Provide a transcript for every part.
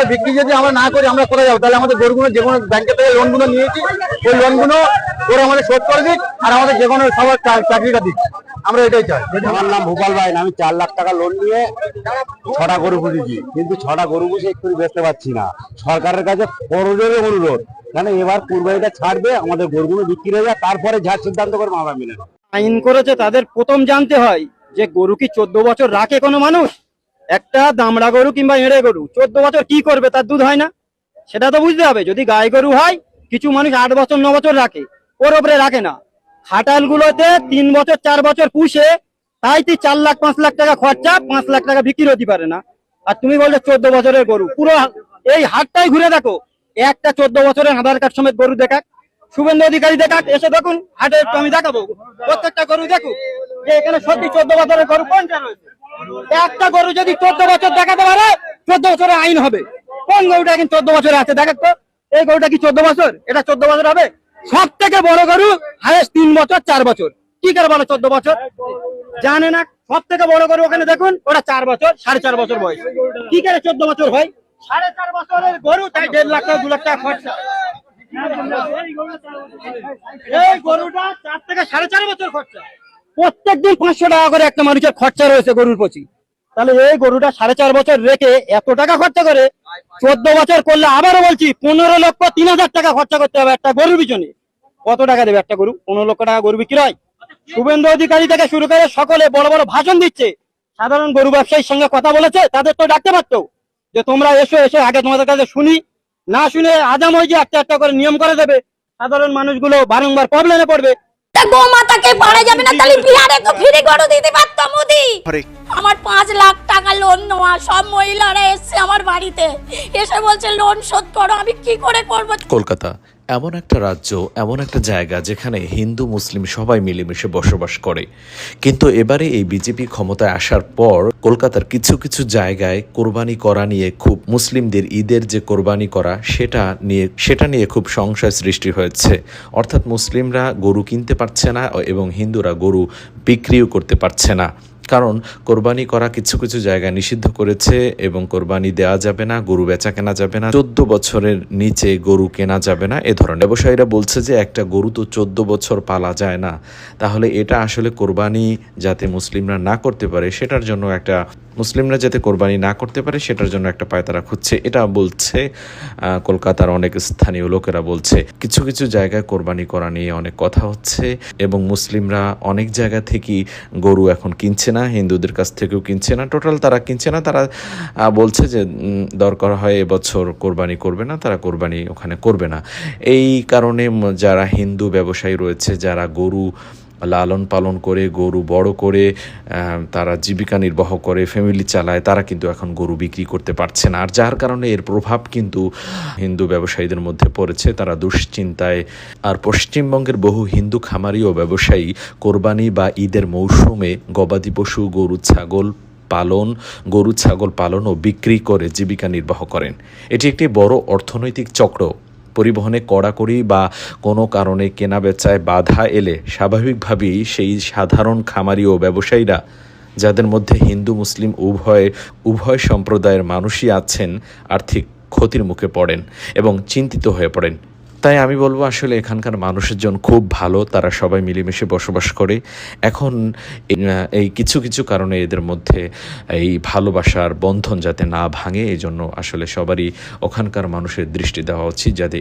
আর বিক্রি যদি আমরা না করি আমরা কোথায় যাবো? তাহলে আমাদের গরুগুলো যে কোনো ব্যাংকে থেকে লোনগুলো নিয়েছি, ওই লোনগুলো ওরা আমাদের শোধ করে দিক, আর আমাদের যে কোনো সবার চাকরিটা দিক। আমরা এটাই চাই। আমার নাম ভূপাল ভাই, আমি 4 লাখ টাকা লোন নিয়ে 6টা গরু পুষেছি, কিন্তু 6টা গরু পুষে একটু বেচতে পারছি না। সরকারের কাছে করজোরে অনুরোধ, কেন এবার কুরবানিটা ছাড়বে, আমাদের গরুগুলো বিক্রি হয়ে যায়, তারপরে যা সিদ্ধান্ত করবো আমরা মিলে নেব। আইন করেছে তাদের প্রথম জানতে হয় যে গরু কি 14 বছর রাখে কোনো মানুষ? একটা দামড়া গরু কিংবা এঁড়ে গরু 14 বছর কি করবে? তার দুধ হয় না? সেটা তো বুঝতে হবে। যদি গাই গরু হয়, কিছু মানুষ 8 বছর 9 বছর রাখে, ওর ওপরে রাখে না। খাটাল গুলোতে 3 বছর 4 বছর পুষে তাই 4 লাখ 5 লাখ টাকা খরচা, 5 লাখ টাকা বিক্রি হতে পারে না। আর তুমি বলছো 14 বছরের গরু। পুরো এই হাটটাই ঘুরে দেখো, একটা 14 বছরের আধার কার্ড সমেত গরু দেখাক, শুভেন্দু অধিকারী দেখাক, এসে দেখুন হাটে, একটু আমি দেখাবো প্রত্যেকটা গরু দেখুক যে এখানে সত্যি 14 বছরের গরু কোনটা রয়েছে। একটা গরু যদি 14 বছর দেখাতে পারে, 14 বছরের আইন হবে। কোন গরুটা কিন্তু 14 বছরে আছে দেখাক তো। এই গরুটা কি 14 বছর? এটা 14 বছর হবে? সব থেকে বড় গরু হায়েস্ট 3 বছর 4 বছর। কি করে বলো 14 বছর? জানে না। সব থেকে বড় গরু ওখানে দেখুন, ওটা 4 বছর 4.5 বছর বয়স। কি করে 14 বছর হয়? 4.5 বছরের গরু, তাই 1.5 লাখ টাকা 2 লাখ টাকা খরচা। এই গরুটা 4 থেকে 4.5 বছর খরচা। প্রত্যেকদিন 500 টাকা করে একটা মানুষের খরচা রয়েছে গরুর প্রতি। তাহলে এই গরুটা 4.5 বছর রেখে এত টাকা খরচা করে 14 বছর করলে, আবারও বলছি 15,03,000 টাকা খরচা করতে হবে একটা গরুর পিছনে। কত টাকা দেবে একটা গরু? 15 লক্ষ টাকা গরু বিক্রি হয়? শুভেন্দু অধিকারী থেকে শুরু করে সকলে বড় বড় ভাষণ দিচ্ছে, সাধারণ গরু ব্যবসায়ীর সঙ্গে কথা বলেছে, তাদের তো ডাকতে পারতো যে তোমরা এসে আগে তোমাদের কাছে শুনি। না শুনে আজাম হয়ে যে একটা করে নিয়ম করে দেবে, সাধারণ মানুষগুলো বারংবার প্রবলেমে পড়বে। গোমাতাকে পারা যাবে না, তাহলে বিহারে তো ফ্রি গরু দিতে পারতো মোদি। আমার 5 লাখ টাকা লোন নেওয়া, সব মহিলারা এসে আমার বাড়িতে এসে বলছে লোন শোধ করো। আমি কি করে করবো? কলকাতা এমন একটা রাজ্য, এমন একটা জায়গা যেখানে হিন্দু মুসলিম সবাই মিলেমিশে বসবাস করে। কিন্তু এবারে এই বিজেপি ক্ষমতায় আসার পর কলকাতার কিছু কিছু জায়গায় কোরবানি করা নিয়ে, খুব মুসলিমদের ঈদের যে কোরবানি করা সেটা নিয়ে খুব সংশয় সৃষ্টি হয়েছে। অর্থাৎ মুসলিমরা গরু কিনতে পারছে না এবং হিন্দুরা গরু বিক্রিও করতে পারছে না। কারণ কোরবানি করা কিছু কিছু জায়গায় নিষিদ্ধ করেছে এবং কোরবানি দেওয়া যাবে না, গরু বেচা কেনা যাবে না, 14 বছরের নিচে গরু কেনা যাবে না। এ ধরনের ব্যবসায়ীরা বলছে যে একটা গরু তো 14 বছর পালা যায় না, তাহলে এটা আসলে কোরবানি যাতে মুসলিমরা না করতে পারে সেটার জন্য একটা পায়তারা খুঁজছে, এটা বলছে কলকাতার অনেক স্থানীয় লোকেরা বলছে। কিছু কিছু জায়গায় কোরবানি করা নিয়ে অনেক কথা হচ্ছে এবং মুসলিমরা অনেক জায়গা থেকেই গরু এখন কিনছে না, হিন্দুদের কাছ থেকেও কিনছে না, টোটাল তারা কিনছে না। তারা বলছে যে দরকার হয় এবছর কোরবানি করবে না, তারা কোরবানি ওখানে করবে না। এই কারণে যারা হিন্দু ব্যবসায়ী রয়েছে, যারা গরু লালন পালন করে, গরু বড় করে তারা জীবিকা নির্বাহ করে, ফ্যামিলি চালায়, তারা কিন্তু এখন গরু বিক্রি করতে পারছে না। আর যার কারণে এর প্রভাব কিন্তু হিন্দু ব্যবসায়ীদের মধ্যে পড়েছে, তারা দুশ্চিন্তায়। আর পশ্চিমবঙ্গের বহু হিন্দু খামারি ও ব্যবসায়ী কোরবানি বা ঈদের মৌসুমে গবাদি পশু, গরু ছাগল পালন ও বিক্রি করে জীবিকা নির্বাহ করেন। এটি একটি বড় অর্থনৈতিক চক্র। পরিবহনে কড়াকড়ি বা কোনো কারণে কেনা বেচায় বাধা এলে স্বাভাবিকভাবেই সেই সাধারণ খামারি ও ব্যবসায়ীরা, যাদের মধ্যে হিন্দু মুসলিম উভয় সম্প্রদায়ের মানুষই আছেন, আর্থিক ক্ষতির মুখে পড়েন এবং চিন্তিত হয়ে পড়েন। তাই আমি বলবো আসলে এখানকার মানুষের জন্য খুব ভালো, তারা সবাই মিলেমিশে বসবাস করে। এখন এই কিছু কিছু কারণে এদের মধ্যে এই ভালোবাসার বন্ধন যাতে না ভাঙে, এই জন্য আসলে সবারই ওখানকার মানুষের দৃষ্টি দেওয়া উচিত যাতে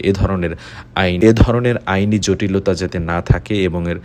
এ ধরনের আইনি জটিলতা যাতে না থাকে এবং এর